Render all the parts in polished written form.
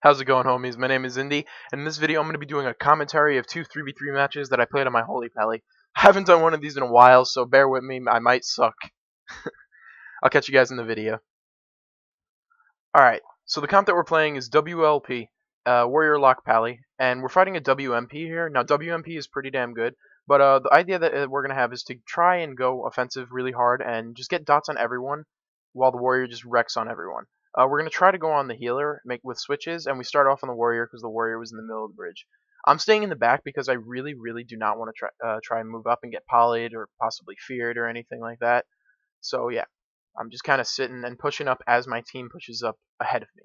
How's it going, homies? My name is Indy, and in this video I'm going to be doing a commentary of two 3v3 matches that I played on my Holy Pally. I haven't done one of these in a while, so bear with me, I might suck. I'll catch you guys in the video. Alright, so the comp that we're playing is WLP, Warrior Lock Pally, and we're fighting a WMP here. Now WMP is pretty damn good, but the idea that we're going to have is to try and go offensive really hard and just get dots on everyone, while the Warrior just wrecks on everyone. We're going to try to go on the healer, make with switches, and we start off on the Warrior because the Warrior was in the middle of the bridge. I'm staying in the back because I really do not want to try and move up and get polyed or possibly feared or anything like that. So yeah, I'm just kind of sitting and pushing up as my team pushes up ahead of me.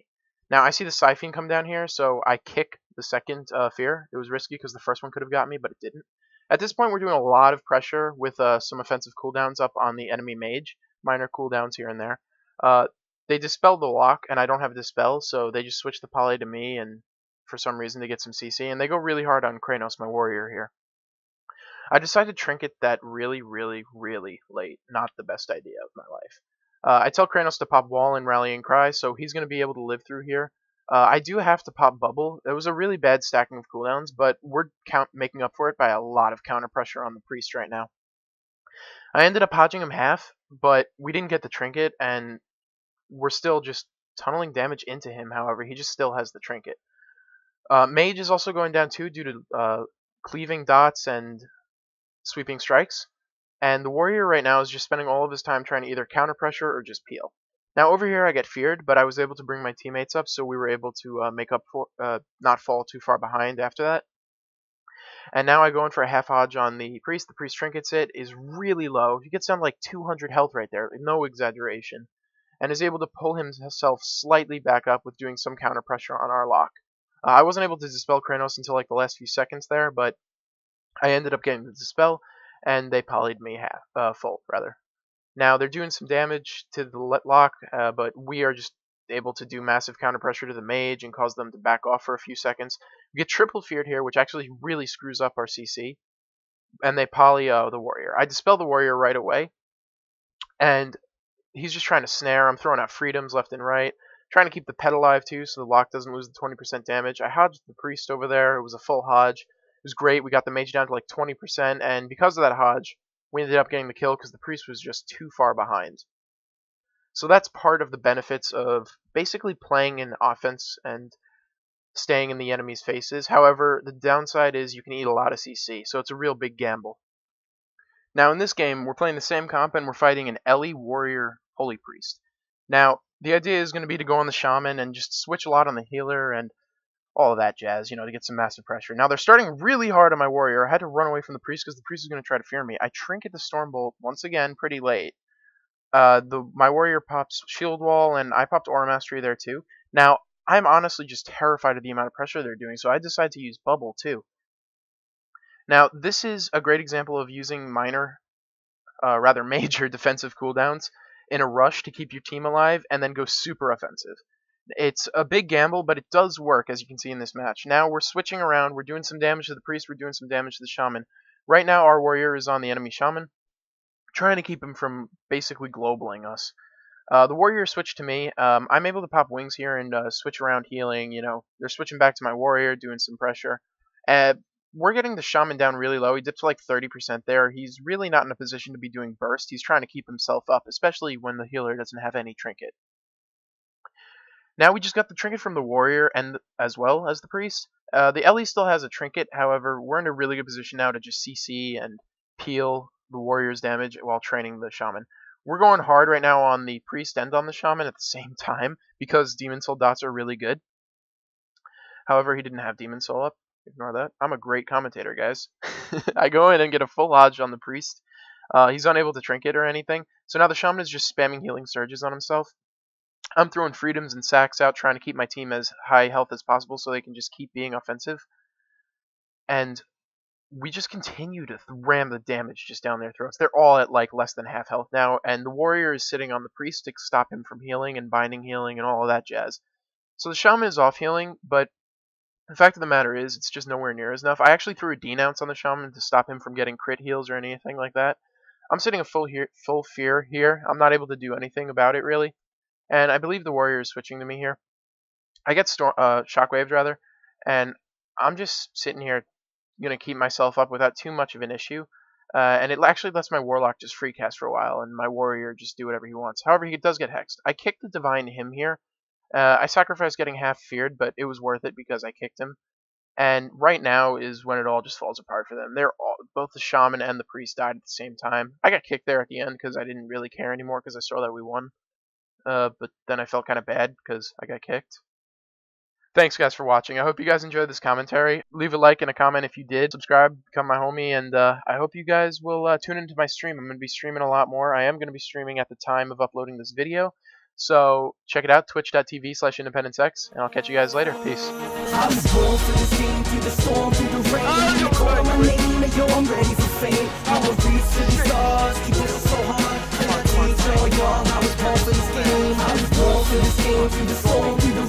Now I see the Siphon come down here, so I kick the second fear. It was risky because the first one could have got me, but it didn't. At this point, we're doing a lot of pressure with some offensive cooldowns up on the enemy mage, minor cooldowns here and there. They dispel the lock, and I don't have dispel, so they just switch the poly to me, and for some reason they get some CC, and they go really hard on Kranos, my warrior here. I decided to trinket that really late. Not the best idea of my life. I tell Kranos to pop wall and rallying cry, so he's going to be able to live through here. I do have to pop bubble. It was a really bad stacking of cooldowns, but we're making up for it by a lot of counter pressure on the priest right now. I ended up hodging him half, but we didn't get the trinket, and we're still just tunneling damage into him. However, he just still has the trinket. Mage is also going down too due to cleaving dots and sweeping strikes. And the warrior right now is just spending all of his time trying to either counter pressure or just peel. Now over here I get feared, but I was able to bring my teammates up, so we were able to make up for not fall too far behind after that. And now I go in for a half hodge on the priest. The priest trinkets it, is really low. He gets down to like 200 health right there, no exaggeration, and is able to pull himself slightly back up with doing some counter pressure on our lock. I wasn't able to dispel Kranos until like the last few seconds there, but I ended up getting the dispel, and they polyed me full rather. Now they're doing some damage to the lock, but we are just able to do massive counter pressure to the mage and cause them to back off for a few seconds. We get triple feared here, which actually really screws up our CC, and they poly the warrior. I dispel the warrior right away, and he's just trying to snare. I'm throwing out freedoms left and right, trying to keep the pet alive too, so the lock doesn't lose the 20% damage. I hodged the priest over there. It was a full hodge. It was great. We got the mage down to like 20%, and because of that hodge, we ended up getting the kill because the priest was just too far behind. So that's part of the benefits of basically playing in offense and staying in the enemy's faces. However, the downside is you can eat a lot of CC, so it's a real big gamble. Now in this game, we're playing the same comp and we're fighting an Ellie Warrior Holy Priest. Now, the idea is going to be to go on the Shaman and just switch a lot on the healer and all of that jazz, to get some massive pressure. Now they're starting really hard on my warrior. I had to run away from the priest because the priest is going to try to fear me. I trinket the Stormbolt once again pretty late. My warrior pops shield wall, and I popped aura mastery there too. Now I'm honestly just terrified of the amount of pressure they're doing, so I decide to use bubble too. Now this is a great example of using major defensive cooldowns in a rush to keep your team alive, and then go super offensive. It's a big gamble, but it does work, as you can see in this match. Now we're switching around. We're doing some damage to the priest. We're doing some damage to the shaman. Right now, our warrior is on the enemy shaman, trying to keep him from basically globaling us. The warrior switched to me. I'm able to pop wings here and switch around healing. They're switching back to my warrior, doing some pressure. We're getting the shaman down really low. He dipped to like 30% there. He's really not in a position to be doing burst. He's trying to keep himself up, especially when the healer doesn't have any trinket. Now we just got the trinket from the warrior and as well as the priest. The Ellie still has a trinket, however, we're in a really good position now to just CC and peel the warrior's damage while training the shaman. We're going hard right now on the priest and on the shaman at the same time because Demon Soul dots are really good. However, he didn't have Demon Soul up. Ignore that. I'm a great commentator, guys. I go in and get a full hodge on the priest. He's unable to trinket or anything, so now the shaman is just spamming healing surges on himself. I'm throwing freedoms and sacks out, trying to keep my team as high health as possible so they can just keep being offensive. And we just continue to ram the damage just down their throats. They're all at like less than half health now, and the warrior is sitting on the priest to stop him from healing and binding healing and all of that jazz. So the shaman is off healing, but the fact of the matter is it's just nowhere near as enough. I actually threw a denounce on the shaman to stop him from getting crit heals or anything like that. I'm sitting a full fear here. I'm not able to do anything about it really. And I believe the warrior is switching to me here. I get shockwaves rather, and I'm just sitting here gonna keep myself up without too much of an issue. And it actually lets my warlock just free cast for a while, and my warrior just do whatever he wants. However, he does get hexed. I kicked the divine him here. I sacrificed getting half feared, but it was worth it because I kicked him. And right now is when it all just falls apart for them. Both the shaman and the priest died at the same time. I got kicked there at the end because I didn't really care anymore because I saw that we won. But then I felt kind of bad because I got kicked. Thanks guys for watching. I hope you guys enjoyed this commentary. Leave a like and a comment if you did. Subscribe, become my homie, and I hope you guys will tune into my stream. I'm going to be streaming a lot more. I am going to be streaming at the time of uploading this video. So check it out, twitch.tv/IndependenceX, and I'll catch you guys later. Peace. I was born for this game, through the storm, through the rain. You call my name, and yo, I'm ready for fame. I will reach to the stars, keep it so hard. And I teach all young, I was born for this game. I was born for this game, through the storm, through the